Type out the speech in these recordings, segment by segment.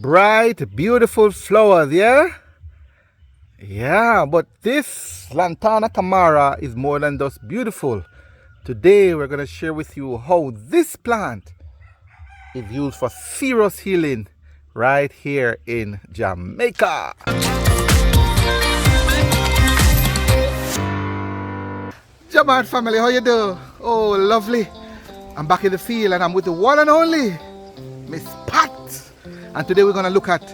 Bright, beautiful flowers, yeah? Yeah, but this Lantana Camara is more than just beautiful. Today we're going to share with you how this plant is used for serious healing right here in Jamaica. Jaman family, how you do? Oh, lovely. I'm back in the field and I'm with the one and only Miss Pat. And today we're going to look at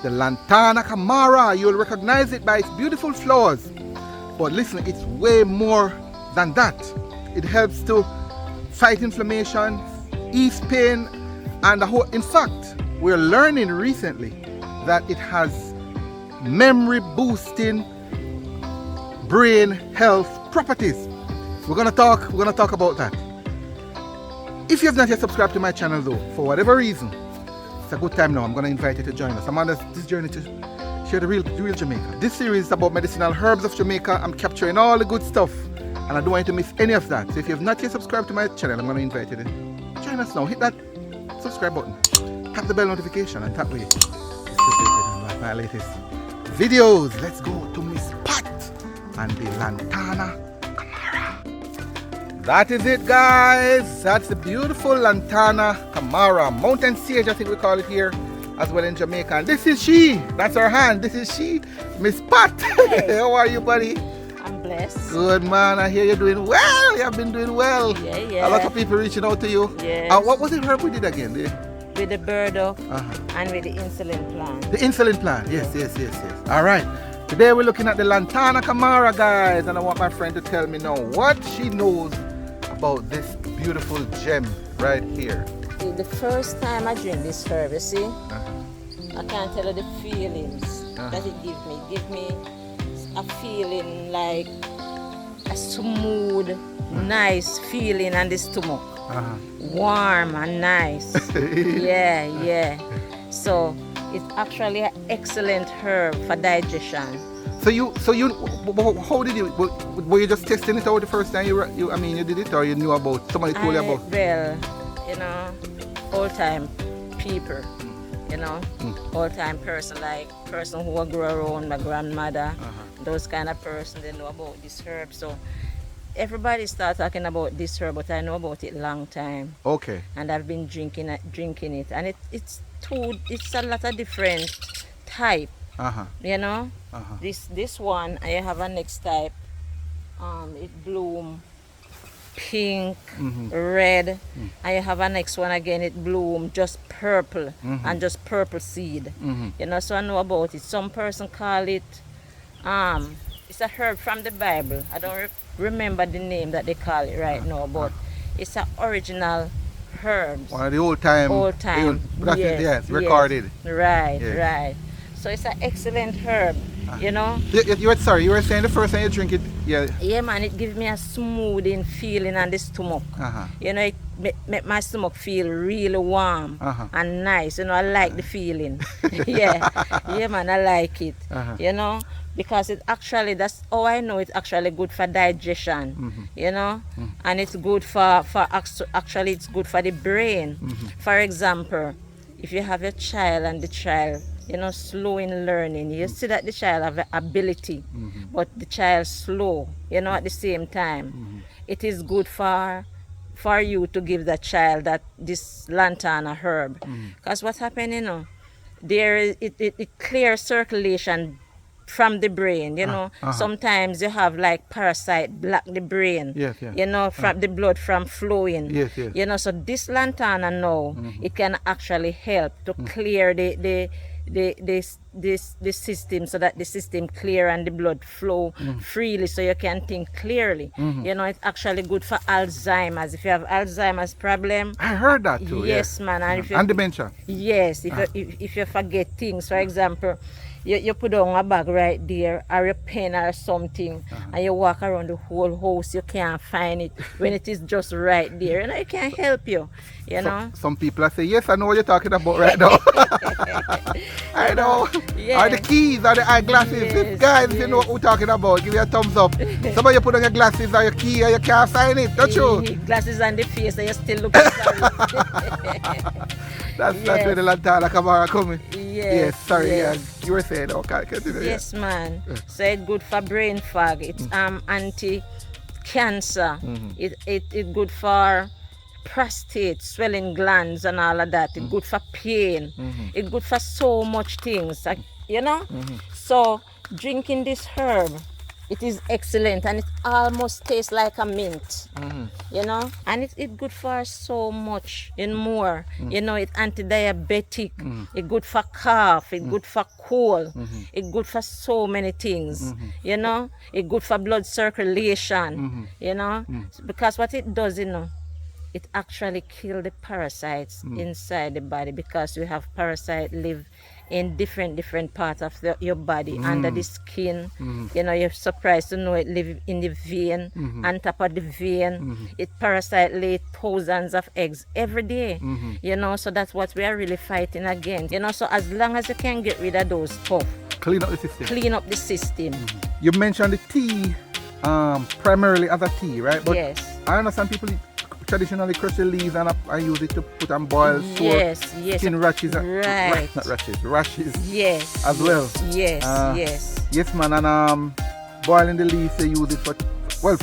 the Lantana Camara. You'll recognize it by its beautiful flowers. But listen, it's way more than that. It helps to fight inflammation, ease pain, and the whole. In fact, we're learning recently that it has memory boosting brain health properties. We're gonna talk about that. If you have not yet subscribed to my channel though, for whatever reason, it's a good time now. I'm gonna invite you to join us. I'm on this journey to share the real Jamaica. This series is about medicinal herbs of Jamaica. I'm capturing all the good stuff and I don't want you to miss any of that. So if you have not yet subscribed to my channel, I'm gonna invite you to join us now. Hit that subscribe button, tap the bell notification, and that way you're updated on my latest videos. Let's go to Miss Pat and the Lantana Camara. That is it, guys. That's the beautiful Lantana Camara, mountain sage, I think we call it here as well in Jamaica. And this is she. That's her hand. This is she, Miss Pat. Hey. How are you, buddy? I'm blessed. Good, man. I hear you're doing well. You have been doing well. Yeah. A lot of people reaching out to you. Yes. What was the herb we did again? With the burdock and with the insulin plant. The insulin plant. Yes. All right. Today we're looking at the Lantana Camara, guys, and I want my friend to tell me now what she knows about this beautiful gem right here. See, the first time I drink this herb, you see, I can't tell you the feelings that it gives me. It gives me a feeling like a smooth, nice feeling on the stomach. Warm and nice. yeah. So it's actually an excellent herb for digestion. So how did you? Were you just testing it out the first time you did it, or you knew about somebody told you about? Well, old time people, old time person who grew around my grandmother, those kind of person, they know about this herb. So everybody start talking about this herb, but I know about it long time. Okay. And I've been drinking it, and it's a lot of different type. This one I have a next type. It bloom pink, red. I have a next one again. It bloom just purple and just purple seed. So I know about it. Some person call it. It's a herb from the Bible. I don't remember the name that they call it right now, but it's an original herb. One of the old time. Yes, recorded. Right. So it's an excellent herb, You were saying the first time you drink it, Yeah, man, it gives me a smoothing feeling on the stomach. It make my stomach feel really warm and nice. I like the feeling. Yeah, man, I like it. Because it actually, that's how I know it's actually good for digestion, and it's good actually it's good for the brain. For example, if you have a child and the child slow in learning, you see that the child have the ability, but the child slow, at the same time. It is good for you to give the child this lantana herb. Because what happened, it clears circulation from the brain, Sometimes you have like parasite block the brain, from the blood from flowing. So this lantana now, it can actually help to clear the system, so that the system clear and the blood flow freely, so you can think clearly. It's actually good for Alzheimer's. If you have Alzheimer's problem, I heard that too. Yes, man. And dementia. Yes, if you forget things, for example, you put on a bag right there, or a pen or something, and you walk around the whole house, you can't find it when it is just right there. It can help you, Some people say, yes, I know what you're talking about right now. I know. Yeah. Or the keys, or the eyeglasses. Guys, if you know what we're talking about, give me a thumbs up. Some of you put on your glasses or your key and you can't find it. That's true. Glasses on the face and you're still looking sorry. That's where the Lantana Camara coming. Yes, sorry, you were saying, okay, continue. Yes, man. So it's good for brain fog. It's anti-cancer. It good for prostate, swelling glands and all of that. It's good for pain. It's good for so much things. You know? So drinking this herb, it is excellent and it almost tastes like a mint. You know, and it's good for so much and more. You know, it's anti-diabetic, it's good for cough, it's good for cold, it's good for so many things. You know, it's good for blood circulation. You know, because what it does, you know, it actually kills the parasites inside the body, because we have parasites live in different parts of your body, under the skin. You know, you're surprised to know it live in the vein, on top of the vein. It parasite lay thousands of eggs every day. You know, so that's what we are really fighting against. You know, so as long as you can get rid of those stuff, clean up the system. Clean up the system. You mentioned the tea, primarily as a tea, right? But yes. I understand people traditionally crush the leaves and use it to put on boiled sore, skin rashes, right. Not rashes, rashes, yes, as well. Yes. Yes, man, and boiling the leaves, they use it for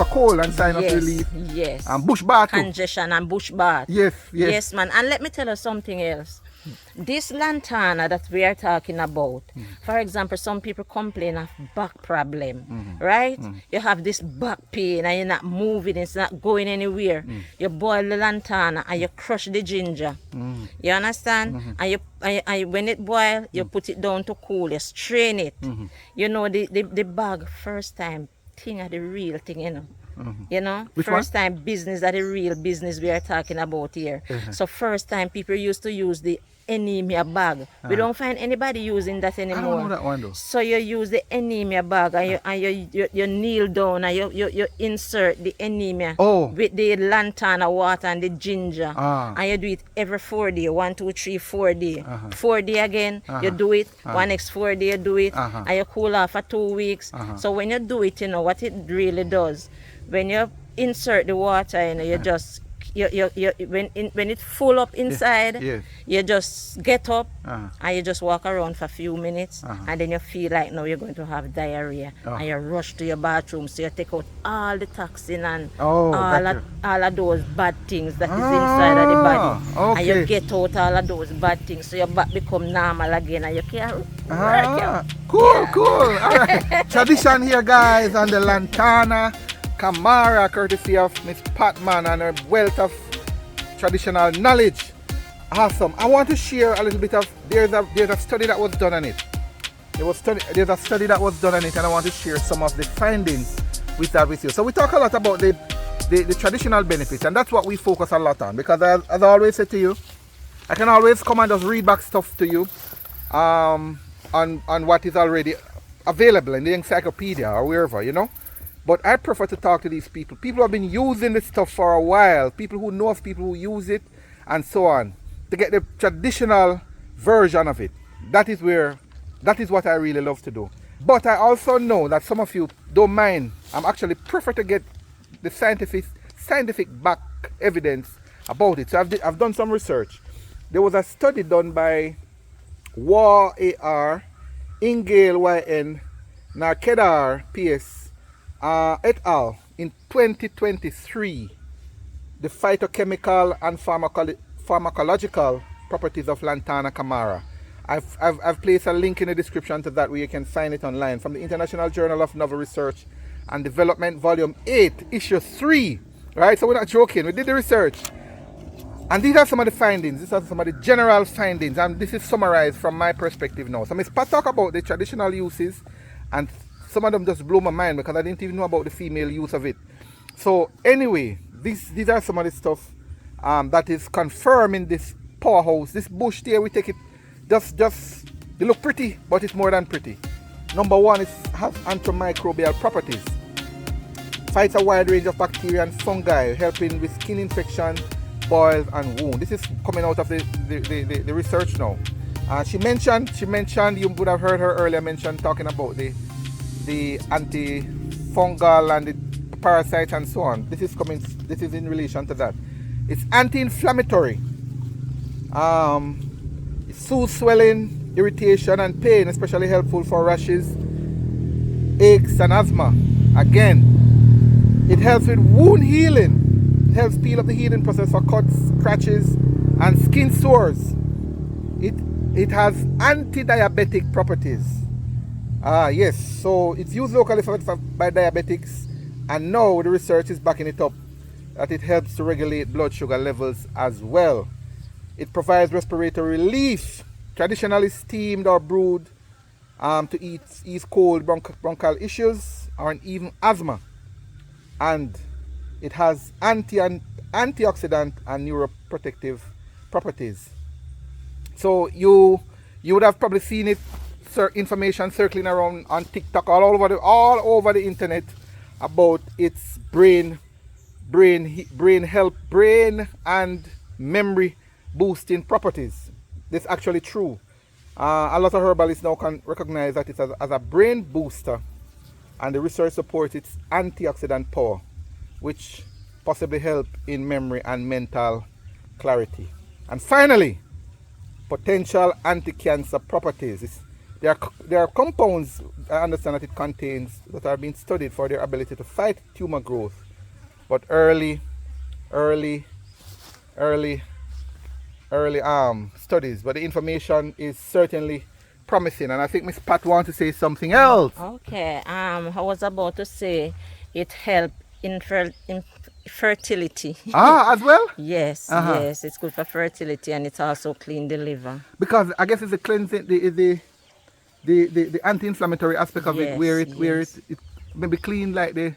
cold and sinus relief. Yes. And bush bath. Congestion and bush bath. Yes, man. And let me tell you something else. This lantana that we are talking about, for example, some people complain of back problem, right? You have this back pain and you're not moving, it's not going anywhere. You boil the lantana and you crush the ginger. You understand? And when it boils, you put it down to cool, you strain it. You know, the bag, first time, thing are the real thing, you know. You know, Which first one? time business are the real business we are talking about here. So first time people used to use the anemia bag. We don't find anybody using that anymore. I don't know that one though. So you use the anemia bag and you kneel down and you insert the anemia with the lantana water and the ginger. And you do it every 4 days, 1, 2, 3, 4 days. 4 days again, you do it. Next 4 days you do it. And you cool off for 2 weeks. So when you do it, you know what it really does. When you insert the water, you know, you just when it's full up inside, you just get up and you just walk around for a few minutes, and then you feel like now you're going to have diarrhea, and you rush to your bathroom, so you take out all the toxin and all of those bad things that is inside of the body, and you get out all of those bad things, so your back become normal again, and you can Cool. All right. Tradition here, guys, on the Lantana Camara, courtesy of Miss Patman and her wealth of traditional knowledge. Awesome. I want to share a little bit of, there's a study that was done on it. There's a study that was done on it, and I want to share some of the findings with you. So we talk a lot about the traditional benefits, and that's what we focus a lot on, because as I always say to you, I can always come and just read back stuff to you on what is already available in the encyclopedia or wherever, you know. But I prefer to talk to these people who have been using this stuff for a while, people who know of people who use it, and so on, to get the traditional version of it. That is what I really love to do. But I also know that some of you don't mind. I'm actually prefer to get the scientific back evidence about it. So I've done some research. There was a study done by War AR, Ingale YN, Narkedar PS, et al. In 2023, the phytochemical and pharmacological properties of Lantana Camara. I've placed a link in the description to that, where you can find it online, from the International Journal of Novel Research and Development, Volume 8, Issue 3. Right? So we're not joking. We did the research. And these are some of the findings. These are some of the general findings. And this is summarized from my perspective now. So Ms. Pat talk about the traditional uses, and some of them just blew my mind because I didn't even know about the female use of it. So anyway, these are some of the stuff that is confirmed in this powerhouse. This bush there, we take it, just they look pretty, but it's more than pretty. Number one, it has antimicrobial properties. Fights a wide range of bacteria and fungi, helping with skin infection, boils and wound. This is coming out of the research now. She mentioned, you would have heard her earlier mention talking about the antifungal and the parasites and so on. This is in relation to that. It's anti-inflammatory. It soothes swelling, irritation and pain, especially helpful for rashes, aches and asthma. Again, it helps with wound healing. It helps speed up the healing process for cuts, scratches and skin sores. It has anti-diabetic properties. Yes, so it's used locally by diabetics, and now the research is backing it up that it helps to regulate blood sugar levels as well. It provides respiratory relief, traditionally steamed or brewed to ease cold bronchial issues or even asthma. And it has antioxidant and neuroprotective properties. So you would have probably seen it, information circling around on TikTok all over the internet about its brain health, brain and memory boosting properties. This is actually true. A lot of herbalists now can recognize that it's as a brain booster, and the research supports its antioxidant power, which possibly help in memory and mental clarity. And finally, potential anti-cancer properties. There are compounds I understand that it contains that are being studied for their ability to fight tumor growth, but early studies. But the information is certainly promising, and I think Miss Pat wants to say something else. Okay. I was about to say it helps in fertility. As well? Yes, yes, it's good for fertility, and it's also clean the liver. Because I guess it's the cleansing, the anti-inflammatory aspect of it, where it maybe clean like the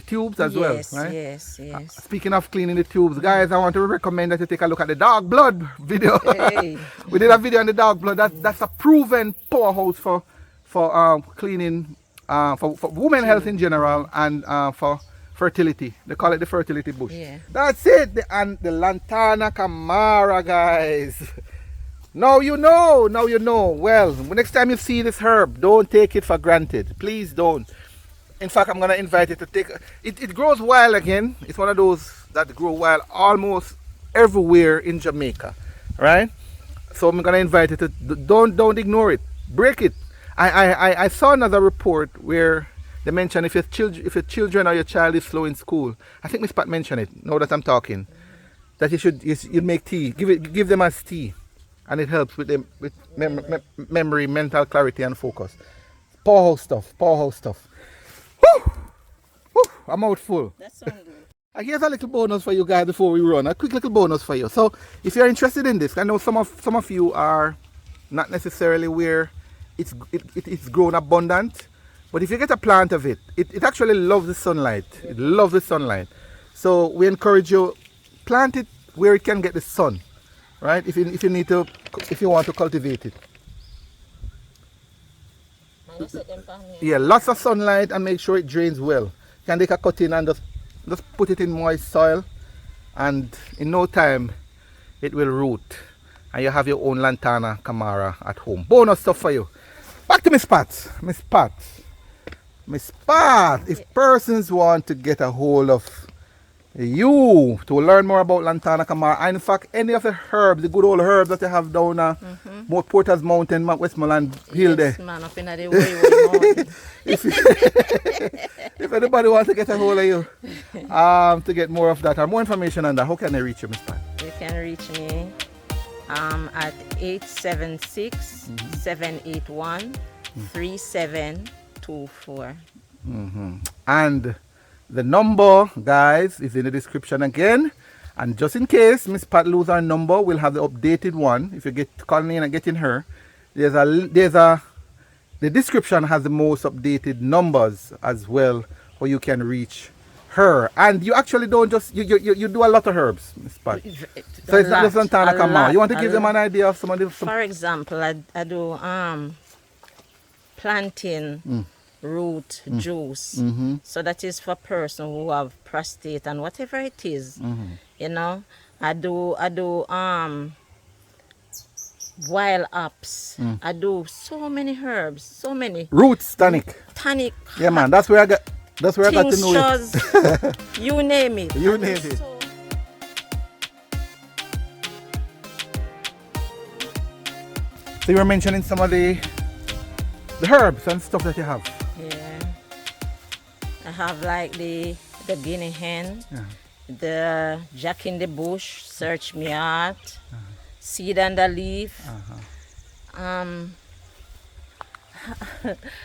tubes as well, right? Yes. Speaking of cleaning the tubes, guys, I want to recommend that you take a look at the dog blood video. Hey. We did a video on the dog blood. That's a proven powerhouse for cleaning, for women health in general, and for fertility. They call it the fertility bush. Yeah. That's it. And the Lantana Camara, guys. Now you know. Well, next time you see this herb, don't take it for granted. Please don't. In fact, I'm going to invite you to take it grows wild again. It's one of those that grow wild almost everywhere in Jamaica, right? So I'm going to invite you to don't ignore it. Break it. I saw another report where they mentioned if your children or your child is slow in school. I think Miss Pat mentioned it. Now that I'm talking, that you make tea. Give them as tea, and it helps with them with memory, mental clarity, and focus. Powerhouse stuff. Woo! Woo! I'm out full. That sounds good. Here's a little bonus for you guys before we run. A quick little bonus for you. So if you're interested in this, I know some of you are not necessarily where it's grown abundant, but if you get a plant of it actually loves the sunlight. It loves the sunlight. So we encourage you, plant it where it can get the sun, right? If you want to cultivate it. Yeah, lots of sunlight, and make sure it drains well. You can take a cutting and just put it in moist soil, and in no time it will root, and you have your own Lantana Camara at home. Bonus stuff for you. Back to Miss Pat. If persons want to get a hold of you to learn more about Lantana Camara, and in fact any of the herbs, the good old herbs that you have down Mount Porter's Mountain, Westmoreland Hill there. Man, up in the way. If anybody wants to get a hold of you to get more of that or more information on that, how can they reach you, Miss Pat? You can reach me at 876-781-3724. And the number, guys, is in the description again. And just in case Miss Pat loses her number, we'll have the updated one. If you get calling in and getting her, the description has the most updated numbers as well, where you can reach her. And you actually don't just you do a lot of herbs, Miss Pat. So it's not just Lantana Camara. You want to give them an idea of some of the. For example, I do plantain root juice. So that is for person who have prostate and whatever it is. You know, I do wild apps. I do so many herbs, so many Roots tonic. Yeah, man, that's where I got to know it. You name it. You name it. So So you were mentioning some of the herbs and stuff that you have. Yeah. I have like the guinea hen, Yeah. the jack in the bush, search me out, seed under leaf,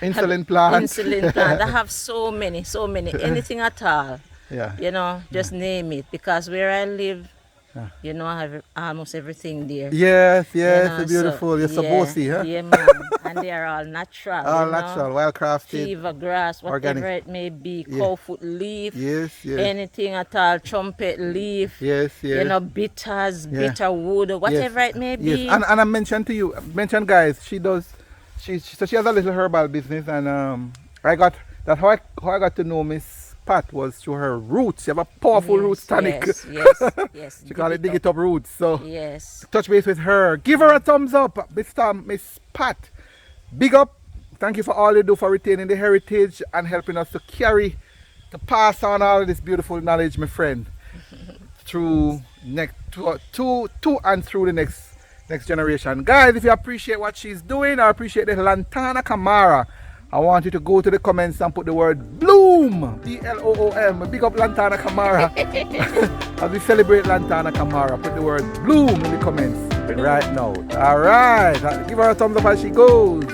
Insulin plant. insulin plant. I have so many, anything at all. Yeah. You know, just name it, because where I live, you know, I have almost everything there. Yes, yes, You know, it's beautiful. You're yeah, Sabosi, huh? Yeah, man. And they are all natural. All you know? natural, well crafted. Fever grass, whatever organic. it may be, Yeah. cowfoot leaf, Yes, yes. anything at all, trumpet leaf, Yes, yes. you know, bitters, Yeah. bitter wood, whatever Yes. it may be. Yes, and I mentioned to you, guys, she has a little herbal business, and that's how I got to know Miss Pat was through her roots. She have a powerful roots tonic. Yes. She call it dig it up roots. So Yes. touch base with her. Give her a thumbs up, Miss Pat. Big up. Thank you for all you do for retaining the heritage and helping us to pass on all of this beautiful knowledge, my friend, through the next generation. Guys, if you appreciate what she's doing, or appreciate the Lantana Camara, I want you to go to the comments and put the word bloom, BLOOM. Big up Lantana Camara. As we celebrate Lantana Camara, put the word bloom in the comments right now. All right, give her a thumbs up as she goes.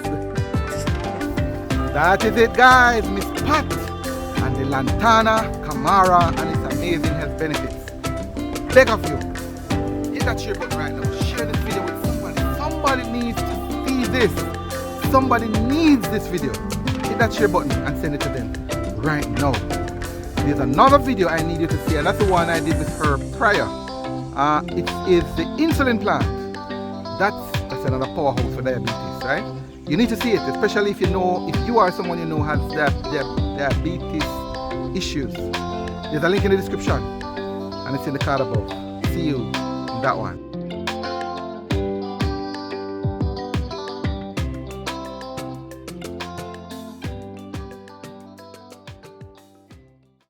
That is it, guys. Miss Pat and the Lantana Camara and its amazing health benefits. Beg of you, hit that share button right now. Share this video with somebody. Somebody needs to see this. Somebody needs this video. Hit that share button and send it to them right now. There's another video I need you to see, and that's the one I did with her prior. It is the insulin plant. That's another powerhouse for diabetes, right? You need to see it, especially if you are someone you know has diabetes issues. There's a link in the description, and it's in the card above. See you in that one.